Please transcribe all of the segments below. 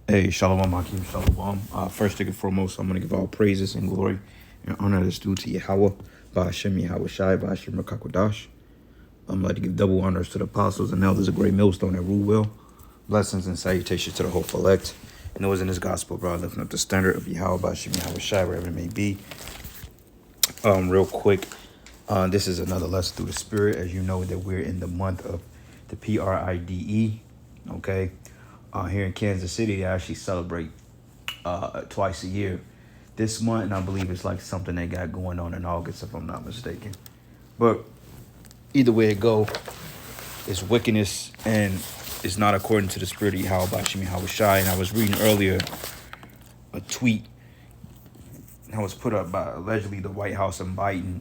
Hey, Shalom, Hakeem, Shalom. First and foremost, I'm going to give all praises and glory and honor that's due to Yahweh, by Hashem, Yahweh Shai, by Hashem, Rakakwadash. I'm like to give double honors to the apostles and elders, a great millstone that rule well. Blessings and salutations to the whole elect. And those in this gospel, bro, lifting up the standard of Yahweh, by Hashem, Yahweh Shai, wherever it may be. Real quick, this is another lesson through the Spirit. As you know, that we're in the month of the Pride, okay? Here in Kansas City, they actually celebrate twice a year. This month, and I believe it's like something they got going on in August, if I'm not mistaken. But either way it go, it's wickedness, and it's not according to the spirit of Yahweh by Hashem Yahweh Shai. And I was reading earlier a tweet that was put up by allegedly the White House and Biden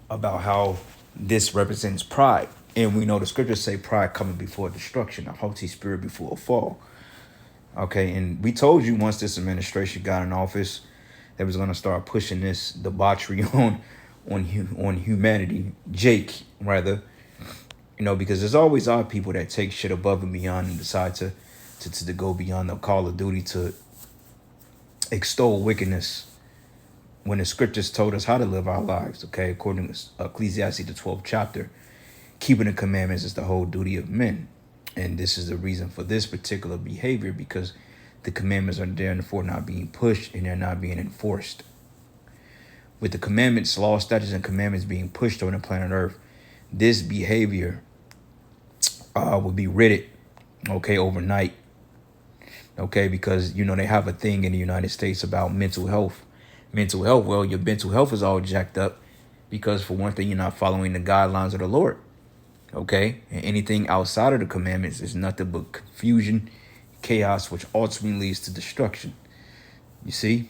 about how this represents pride. And we know the scriptures say pride coming before destruction, a haughty spirit before a fall. Okay, and we told you once this administration got in office, they was going to start pushing this debauchery on humanity, Jake, rather. You know, because there's always our people that take shit above and beyond and decide to go beyond the call of duty to extol wickedness when the scriptures told us how to live our lives, okay? According to Ecclesiastes, the 12th chapter, keeping the commandments is the whole duty of men. And this is the reason for this particular behavior, because the commandments are therefore not being pushed and they're not being enforced. With the commandments, law, statutes, and commandments being pushed on the planet Earth, this behavior will be ridded, okay, overnight. Okay, because, you know, they have a thing in the United States about mental health. Mental health, well, your mental health is all jacked up because, for one thing, you're not following the guidelines of the Lord. Okay, and anything outside of the commandments is nothing but confusion, chaos, which ultimately leads to destruction. You see?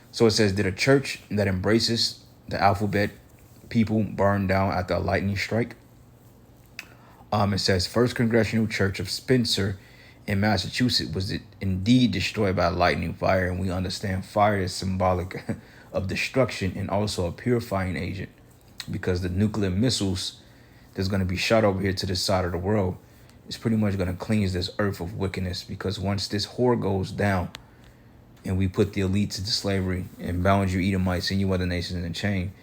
So it says, did a church that embraces the alphabet people burn down after a lightning strike? It says, First Congressional Church of Spencer in Massachusetts was indeed destroyed by lightning fire. And we understand fire is symbolic of destruction and also a purifying agent, because the nuclear missiles that's going to be shot over here to this side of the world is pretty much going to cleanse this earth of wickedness. Because once this whore goes down and we put the elites into slavery and bound you Edomites and you other nations in chain,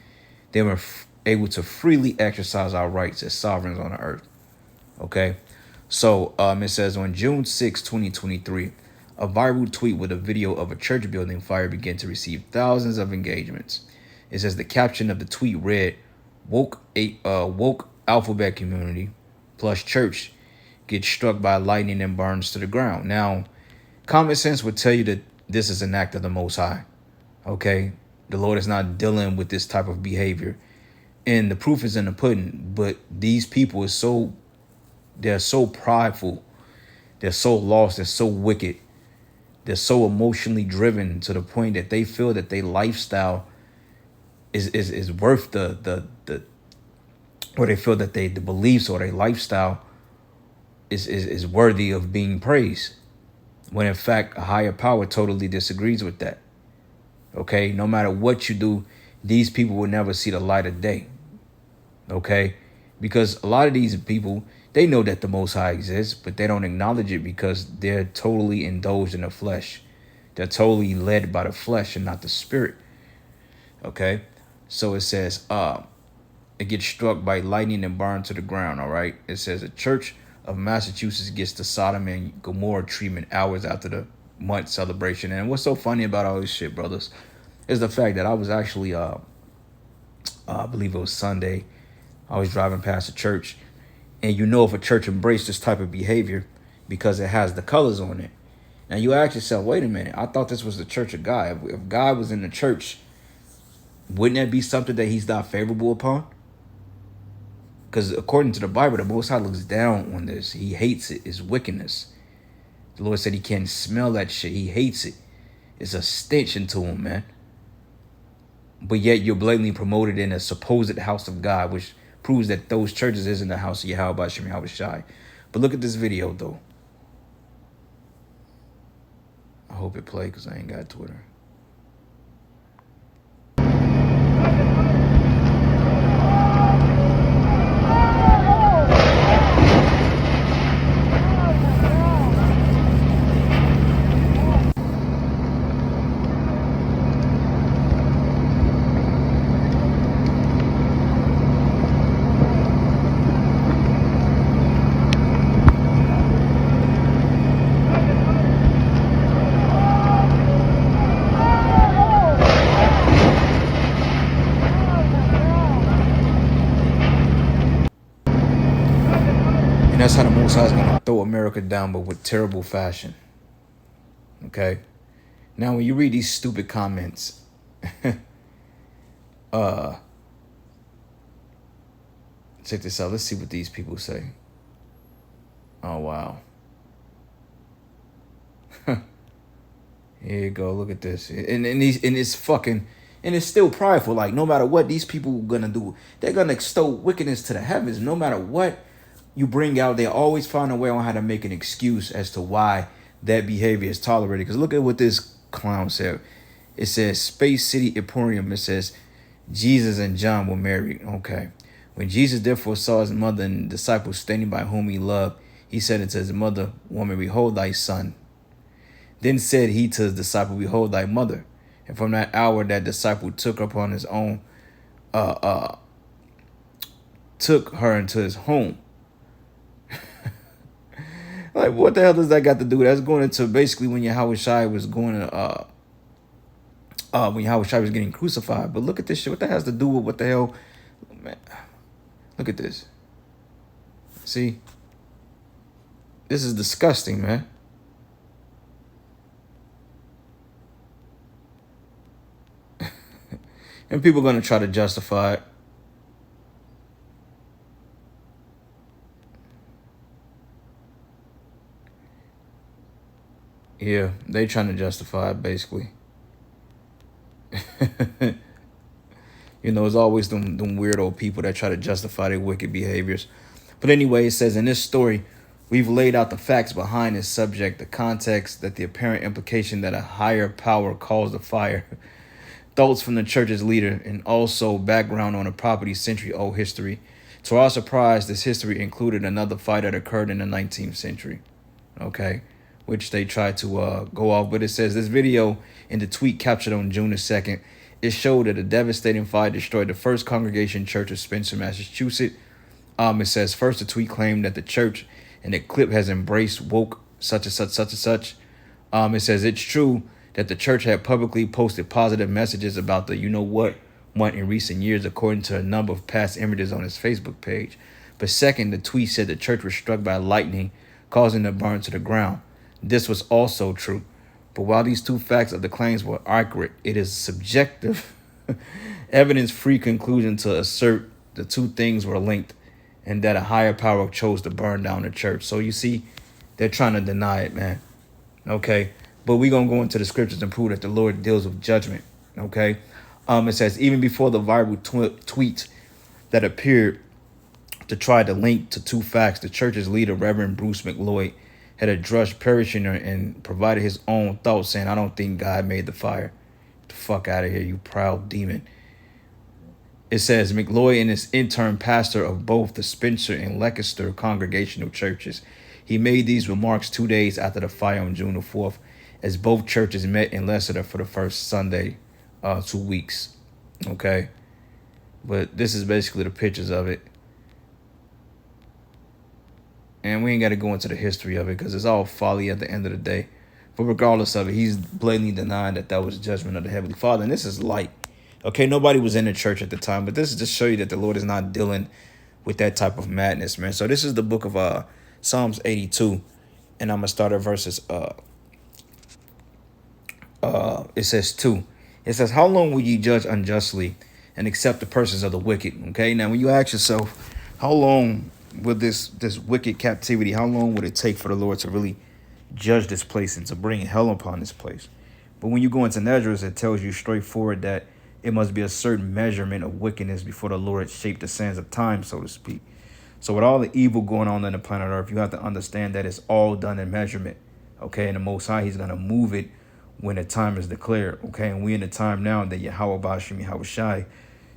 they were able to freely exercise our rights as sovereigns on the earth. Okay, so it says on June 6, 2023, a viral tweet with a video of a church building fire began to receive thousands of engagements. It says the caption of the tweet read, woke alphabet community plus church gets struck by lightning and burns to the ground. Now, common sense would tell you that this is an act of the Most High. Okay, the Lord is not dealing with this type of behavior, and the proof is in the pudding. But these people they're so prideful, they're so lost, they're so wicked, they're so emotionally driven to the point that they feel that their lifestyle is worth or they feel that the beliefs or their lifestyle is worthy of being praised, when in fact a higher power totally disagrees with that. Okay, no matter what you do, these people will never see the light of day. Okay, because a lot of these people, they know that the Most High exists, but they don't acknowledge it because they're totally indulged in the flesh. They're totally led by the flesh and not the spirit. Okay, so it says it gets struck by lightning and burned to the ground. All right, it says a church of Massachusetts gets the Sodom and Gomorrah treatment hours after the month celebration. And what's so funny about all this shit, brothers, is the fact that I was actually I believe it was Sunday, I was driving past a church, and you know if a church embraced this type of behavior because it has the colors on it. Now you ask yourself, wait a minute, I thought this was the church of God. If God was in the church, wouldn't that be something that he's not favorable upon? Because according to the Bible, the Most High looks down on this. He hates it. It's wickedness. The Lord said he can't smell that shit. He hates it. It's a stench into him, man. But yet you're blatantly promoted in a supposed house of God, which proves that those churches isn't the house of Yahweh by Hashem Yahweh Shai. But look at this video, though. I hope it played because I ain't got Twitter. Most High is going to throw America down, but with terrible fashion. Okay? Now, when you read these stupid comments, check this out. Let's see what these people say. Oh, wow. Here you go. Look at this. And it's fucking, and it's still prideful. Like, no matter what these people are going to do, they're going to extol wickedness to the heavens. No matter what you bring out, they always find a way on how to make an excuse as to why that behavior is tolerated. Because look at what this clown said. It says, Space City Emporium. It says, Jesus and John were married. Okay. When Jesus therefore saw his mother and disciples standing by whom he loved, he said unto his mother, Woman, behold thy son. Then said he to his disciple, Behold thy mother. And from that hour that disciple took upon his own, took her into his home. Like, what the hell does that got to do? That's going into basically when Yahweh Shai was going to, when Yahweh Shai was getting crucified. But look at this shit. What that has to do with what the hell? Man, look at this. See? This is disgusting, man. And people are going to try to justify it. Yeah, they trying to justify it, basically. You know, it's always them weirdo people that try to justify their wicked behaviors. But anyway, it says, in this story, we've laid out the facts behind this subject, the context, that the apparent implication that a higher power caused the fire, thoughts from the church's leader, and also background on a property century-old history. To our surprise, this history included another fire that occurred in the 19th century, okay, which they tried to go off. But it says this video in the tweet captured on June the 2nd, it showed that a devastating fire destroyed the First Congregation Church of Spencer, Massachusetts. It says, first, the tweet claimed that the church in the clip has embraced woke such and such, such and such. It says it's true that the church had publicly posted positive messages about the you-know-what in recent years, according to a number of past images on its Facebook page. But second, the tweet said the church was struck by lightning, causing it to burn to the ground. This was also true. But while these two facts of the claims were accurate, it is subjective, evidence-free conclusion to assert the two things were linked and that a higher power chose to burn down the church. So you see, they're trying to deny it, man. Okay. But we're going to go into the scriptures and prove that the Lord deals with judgment. Okay. It says, even before the viral tweet that appeared to try to link to two facts, the church's leader, Reverend Bruce McLeod, had addressed parishioner and provided his own thoughts, saying, I don't think God made the fire. Get the fuck out of here, you proud demon. It says, McLeod and his intern pastor of both the Spencer and Leicester congregational churches. He made these remarks 2 days after the fire on June the 4th, as both churches met in Leicester for the first Sunday, 2 weeks. Okay. But this is basically the pictures of it. And we ain't got to go into the history of it because it's all folly at the end of the day. But regardless of it, he's blatantly denying that was judgment of the Heavenly Father. And this is light. Okay, nobody was in the church at the time. But this is to show you that the Lord is not dealing with that type of madness, man. So this is the book of Psalms 82. And I'm going to start at verses it says 2. It says, how long will ye judge unjustly and accept the persons of the wicked? Okay, now when you ask yourself, how long will this wicked captivity, how long would it take for the Lord to really judge this place and to bring hell upon this place? But when you go into Nesdras, it tells you straightforward that it must be a certain measurement of wickedness before the Lord shaped the sands of time, so to speak. So with all the evil going on the planet Earth, you have to understand that it's all done in measurement. Okay, and the Most High, he's going to move it when the time is declared. Okay, and we in the time now that Yahweh Bashim Yahweh Shai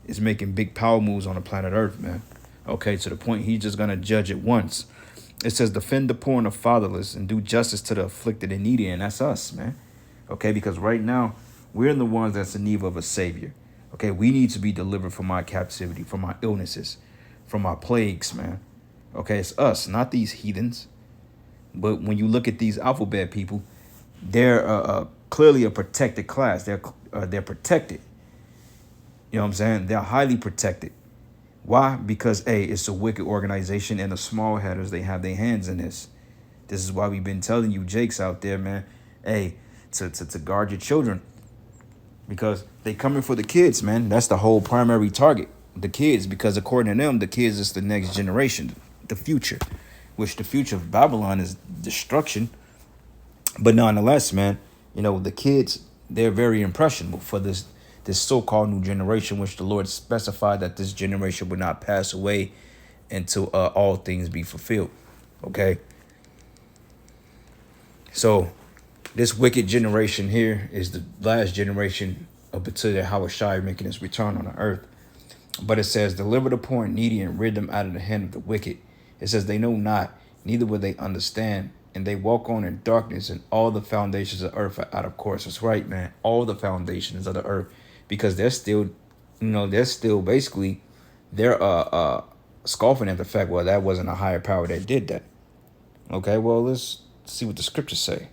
is making big power moves on the planet Earth, man. Okay, to the point he's just going to judge it once. It says, defend the poor and the fatherless and do justice to the afflicted and needy. And that's us, man. Okay, because right now, we're the ones that's in need of a savior. Okay, we need to be delivered from our captivity, from our illnesses, from our plagues, man. Okay, it's us, not these heathens. But when you look at these alphabet people, they're clearly a protected class. They're protected. You know what I'm saying? They're highly protected. Why? Because it's a wicked organization, and the small headers, they have their hands in this. This is why we've been telling you, Jakes out there, man, hey, to guard your children, because they coming for the kids, man. That's the whole primary target, the kids, because according to them, the kids is the next generation, the future, which the future of Babylon is destruction. But nonetheless, man, the kids, they're very impressionable for this so-called new generation, which the Lord specified that this generation would not pass away until all things be fulfilled. Okay. So this wicked generation here is the last generation up until Yahushua making his return on the earth. But it says, deliver the poor and needy and rid them out of the hand of the wicked. It says, they know not, neither will they understand. And they walk on in darkness, and all the foundations of earth are out of course. That's right, man. All the foundations of the earth, because they're still, basically, they're scoffing at the fact, well, that wasn't a higher power that did that. Okay, well, let's see what the scriptures say.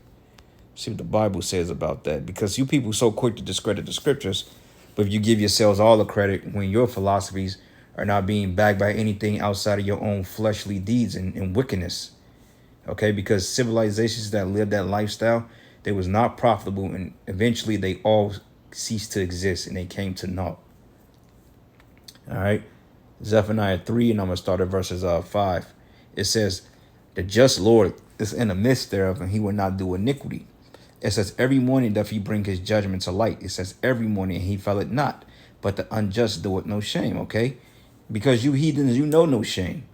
See what the Bible says about that, because you people so quick to discredit the scriptures, but if you give yourselves all the credit when your philosophies are not being backed by anything outside of your own fleshly deeds and wickedness. Okay, because civilizations that lived that lifestyle, they was not profitable, and eventually they all ceased to exist and they came to naught. All right, Zephaniah 3, and I'm gonna start at verses 5. It says, the just Lord is in the midst thereof, and he will not do iniquity. It says, every morning doth he bring his judgment to light. It says, every morning he fell it not, but the unjust do it no shame. Okay, because you heathens, you know no shame.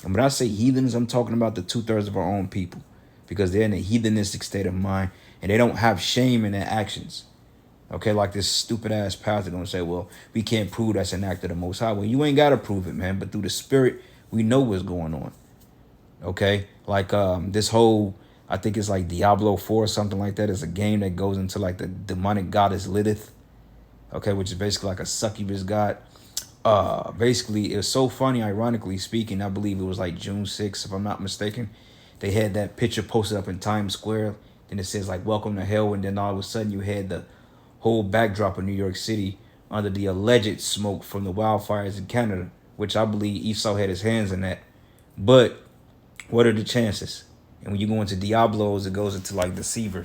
And when I say heathens, I'm talking about the 2/3 of our own people, because they're in a heathenistic state of mind and they don't have shame in their actions. Okay, like this stupid ass pastor gonna say, well, we can't prove that's an act of the Most High. Well, you ain't gotta prove it, man. But through the Spirit, we know what's going on. Okay, like this whole, I think it's like Diablo 4 or something like that. It's a game that goes into like the demonic goddess Lilith. Okay, which is basically like a succubus god. Basically, it was so funny, ironically speaking, I believe it was like June 6th, if I'm not mistaken. They had that picture posted up in Times Square. Then it says like, welcome to hell. And then all of a sudden you had the whole backdrop of New York City under the alleged smoke from the wildfires in Canada, which I believe Esau had his hands in that. But what are the chances? And when you go into Diablos, it goes into like Deceiver.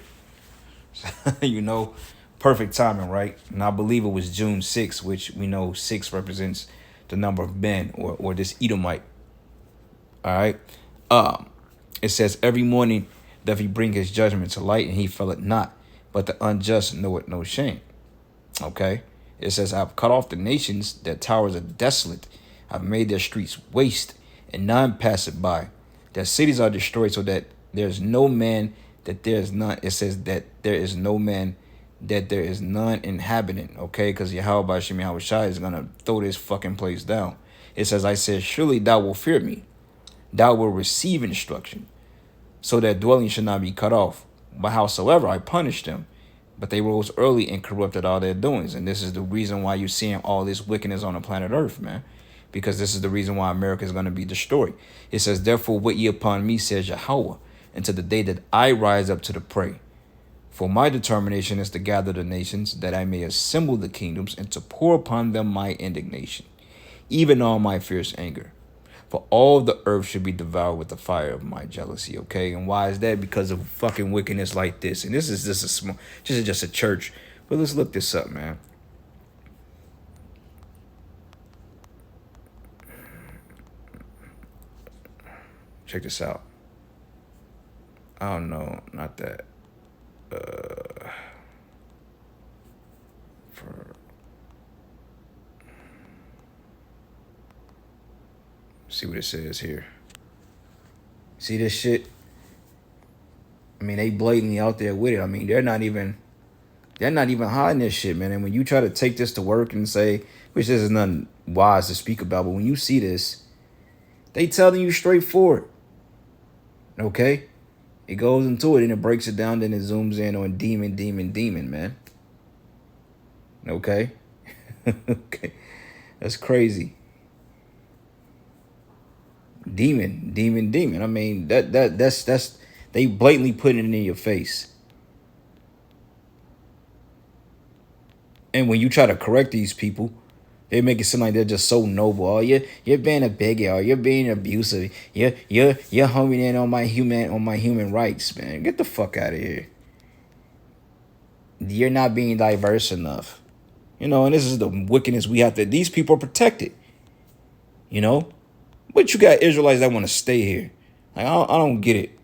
Perfect timing, right? And I believe it was June 6th, which we know 6 represents the number of men, or this Edomite. All right. It says, every morning doth he bring his judgment to light, and he fell it not, but the unjust know it no shame. Okay. It says, I've cut off the nations, their towers are desolate. I've made their streets waste, and none pass it by. Their cities are destroyed, so that there's no man, that there is none. It says that there is no man, that there is none inhabitant. Okay, because Yahweh Shai is gonna throw this fucking place down. It says, I said, surely thou wilt fear me, thou wilt receive instruction, so that dwelling should not be cut off. But howsoever I punished them, but they rose early and corrupted all their doings. And this is the reason why you're seeing all this wickedness on the planet Earth, man. Because this is the reason why America is going to be destroyed. It says, therefore, wait ye upon me, says Yahweh, until the day that I rise up to the prey. For my determination is to gather the nations, that I may assemble the kingdoms, and to pour upon them my indignation, even all my fierce anger. For all the earth should be devoured with the fire of my jealousy. Okay, and why is that? Because of fucking wickedness like this. And this is just a church. But let's look this up, man. Check this out. I don't know, not that. See what it says here. See this shit? I mean, they blatantly out there with it. I mean, they're not even hiding this shit, man. And when you try to take this to work and say, which this is nothing wise to speak about, but when you see this, they telling you straightforward. Okay? It goes into it and it breaks it down, then it zooms in on demon, man. Okay? Okay. That's crazy. Demon. I mean, that's they blatantly put it in your face. And when you try to correct these people, They make it seem like they're just so noble. Oh, you're being a bigot, or you're being abusive. You're homing in on my human rights, man. Get the fuck out of here. You're not being diverse enough. You know, and this is the wickedness we have to. These people are protected. You know, but you got Israelites that want to stay here. Like I don't get it.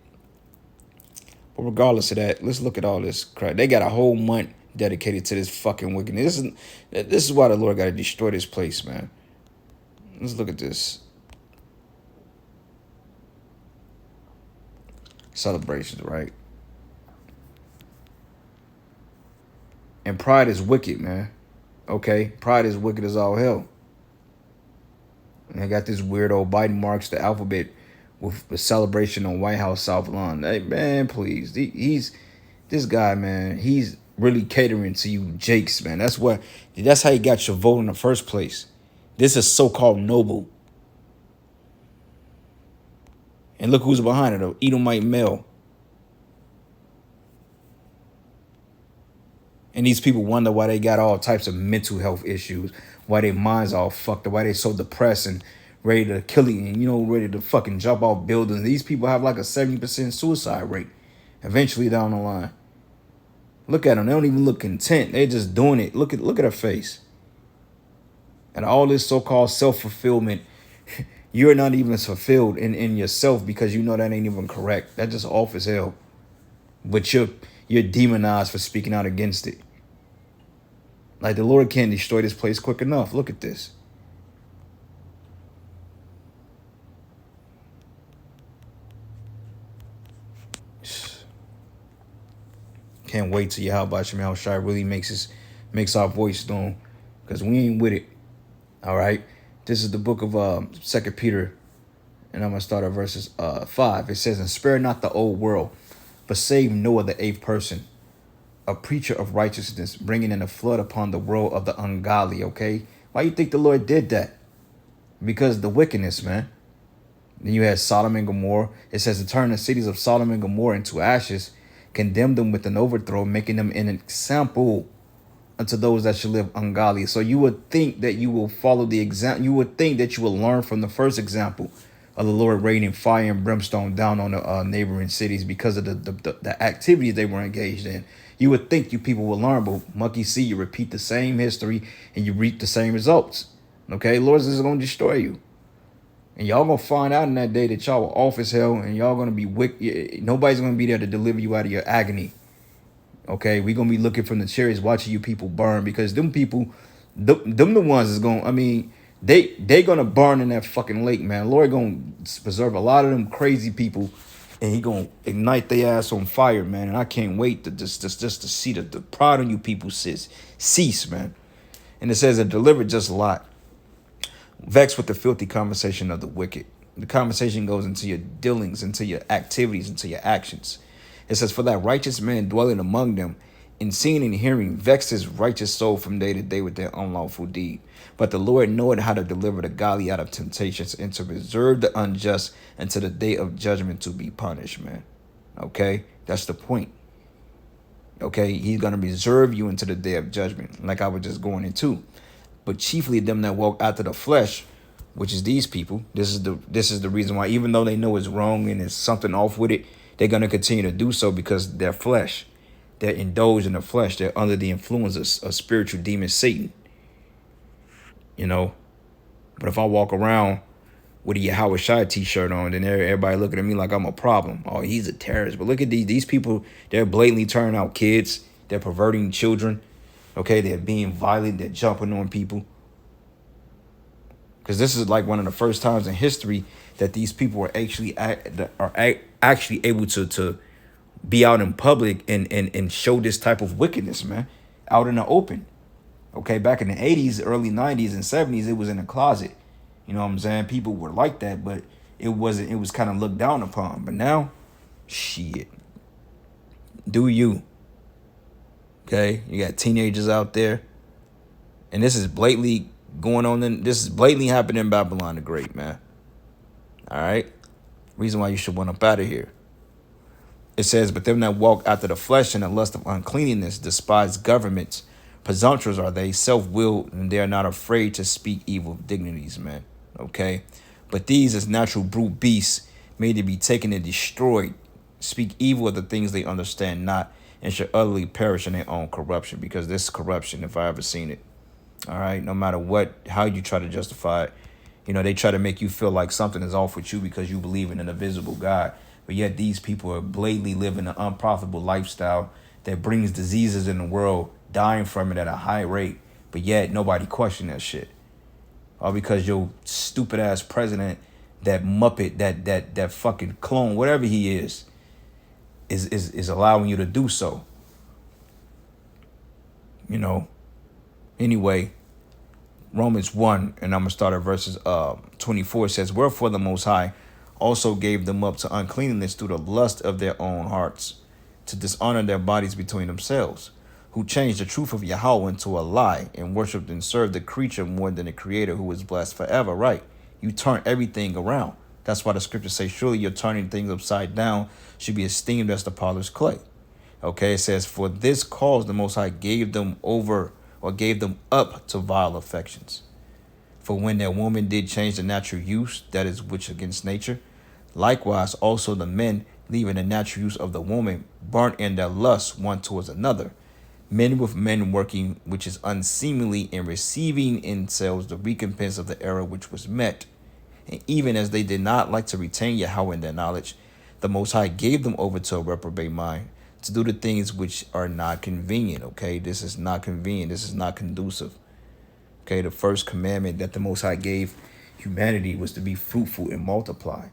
But regardless of that, let's look at all this crap. They got a whole month dedicated to this fucking wickedness. This is why the Lord got to destroy this place, man. Let's look at this. Celebrations, right? And pride is wicked, man. Okay? Pride is wicked as all hell. And they got this weird old Biden marks the alphabet with the celebration on White House South Lawn. Hey, man, please. This guy, man, he's really catering to you jakes, man. That's how you got your vote in the first place. This is so-called noble. And look who's behind it, an Edomite male. And these people wonder why they got all types of mental health issues, why their minds all fucked up, why they so depressed and ready to kill you, and ready to fucking jump off buildings. These people have like a 70% suicide rate eventually down the line. Look at them. They don't even look content. They're just doing it. Look at her face. And all this so-called self-fulfillment, you're not even fulfilled in yourself because you know that ain't even correct. That's just off as hell. But you're demonized for speaking out against it. Like the Lord can't destroy this place quick enough. Look at this. Can't wait till Yahweh Shemel Shai really makes our voice known, because we ain't with it. All right. This is the book of 2 Peter, and I'm gonna start at verses 5. It says, "And spare not the old world, but save Noah the eighth person, a preacher of righteousness, bringing in a flood upon the world of the ungodly." Okay, why you think the Lord did that? Because of the wickedness, man. Then you had Sodom and Gomorrah. It says to turn the cities of Sodom and Gomorrah into ashes, condemn them with an overthrow, making them an example unto those that should live ungodly. So you would think that you will follow the example. You would think that you will learn from the first example of the Lord raining fire and brimstone down on the neighboring cities because of the activities they were engaged in. You would think you people will learn, but monkey see, you repeat the same history and you reap the same results. Okay, Lord is going to destroy you. And y'all going to find out in that day that y'all were off as hell, and y'all going to be wicked. Nobody's going to be there to deliver you out of your agony. Okay, we're going to be looking from the chariots, watching you people burn, because them people, them the ones is going, I mean, they going to burn in that fucking lake, man. Lord going to preserve a lot of them crazy people, and he going to ignite their ass on fire, man. And I can't wait to just to see the pride on you people cease, man. And it says it delivered just a lot. Vexed with the filthy conversation of the wicked. The conversation goes into your dealings, into your activities, into your actions. It says, "For that righteous man dwelling among them, in seeing and hearing, vexed his righteous soul from day to day with their unlawful deed. But the Lord knoweth how to deliver the godly out of temptations, and to reserve the unjust until the day of judgment to be punished," man. Okay? That's the point. Okay? He's going to reserve you until the day of judgment, like I was just going into. But chiefly them that walk after the flesh, which is these people. This is the reason why, even though they know it's wrong and there's something off with it, they're going to continue to do so because they're flesh. They're indulged in the flesh. They're under the influence of spiritual demon Satan. But if I walk around with a Yahweh Shai t-shirt on, then everybody looking at me like I'm a problem. Oh, he's a terrorist. But look at these people. They're blatantly turning out kids. They're perverting children. Okay, they're being violent. They're jumping on people. Because this is like one of the first times in history that these people are actually able to be out in public and show this type of wickedness, man, out in the open. Okay, back in the 80s, early 90s and 70s, it was in a closet. You know what I'm saying? People were like that, but it wasn't. It was kind of looked down upon. But now, shit, do you? Okay, you got teenagers out there, and this is blatantly going on. This is blatantly happening in Babylon the Great, man. All right, reason why you should want up out of here. It says, "But them that walk after the flesh and the lust of uncleanness despise governments, Presumptuous are they, self-willed, and they are not afraid to speak evil dignities, man. Okay? But these as natural brute beasts, made to be taken and destroyed, speak evil of the things they understand not, and should utterly perish in their own corruption, because this corruption, if I ever seen it, all right, no matter how you try to justify it, they try to make you feel like something is off with you because you believe in an invisible God. But yet these people are blatantly living an unprofitable lifestyle that brings diseases in the world, dying from it at a high rate. But yet nobody question that shit. All because your stupid ass president, that muppet, that fucking clone, whatever he is allowing you to do so. Anyway, Romans 1, and I'm going to start at verses 24, says, wherefore the Most High also gave them up to uncleanness through the lust of their own hearts, to dishonor their bodies between themselves, who changed the truth of Yahweh into a lie, and worshipped and served the creature more than the Creator, who is blessed forever. Right? You turn everything around. That's why the scriptures say, surely you're turning things upside down, should be esteemed as the potter's clay. Okay, it says, for this cause the Most High gave them over, or gave them up to vile affections. For when their woman did change the natural use, that is which against nature, likewise also the men, leaving the natural use of the woman, burnt in their lust one towards another, men with men working, which is unseemly, and receiving in themselves the recompense of the error which was met. And even as they did not like to retain Yahweh in their knowledge, the Most High gave them over to a reprobate mind, to do the things which are not convenient. Okay, this is not convenient. This is not conducive. Okay, the first commandment that the Most High gave humanity was to be fruitful and multiply.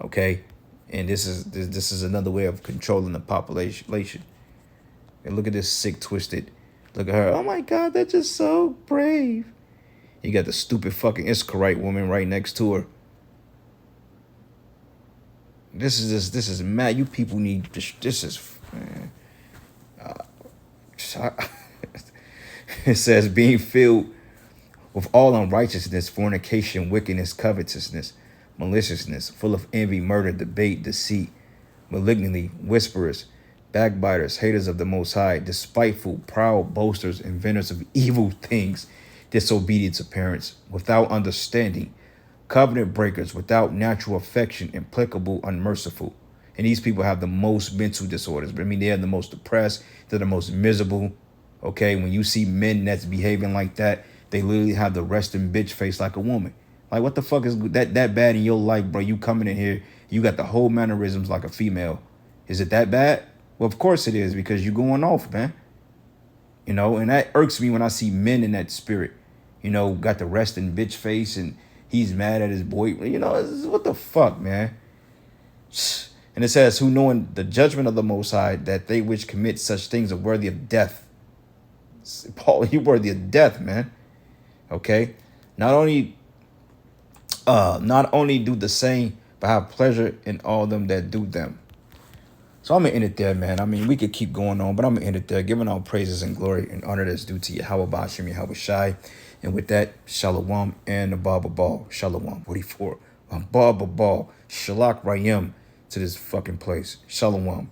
Okay, and this is another way of controlling the population. And look at this sick, twisted. Look at her. Oh my God, that's just so brave. You got the stupid fucking Iscarite woman right next to her. This is mad. You people need this is. Man. It says being filled with all unrighteousness, fornication, wickedness, covetousness, maliciousness, full of envy, murder, debate, deceit, malignity, whisperers, backbiters, haters of the Most High, despiteful, proud, boasters, inventors of evil things, disobedient to parents, without understanding, covenant breakers, without natural affection, implacable, unmerciful. And these people have the most mental disorders. I mean, they're the most depressed. They're the most miserable. Okay, when you see men that's behaving like that, they literally have the resting bitch face like a woman. Like, what the fuck is that bad in your life, bro? You coming in here, you got the whole mannerisms like a female. Is it that bad? Well, of course it is, because you're going off, man. And that irks me when I see men in that spirit. Got the resting bitch face, and he's mad at his boy. What the fuck, man? And it says, who knowing the judgment of the Most High, that they which commit such things are worthy of death. Paul, you're worthy of death, man. Okay? Not only do the same, but have pleasure in all them that do them. So I'm going to end it there, man. I mean, we could keep going on, but I'm going to end it there, giving all praises and glory and honor that's due to Yahweh Ba'ashem Yahweh Shai. And with that, Shalom and the Baba Ball. Shalom. 44. Baba Ball. Shalak Rayim to this fucking place. Shalom.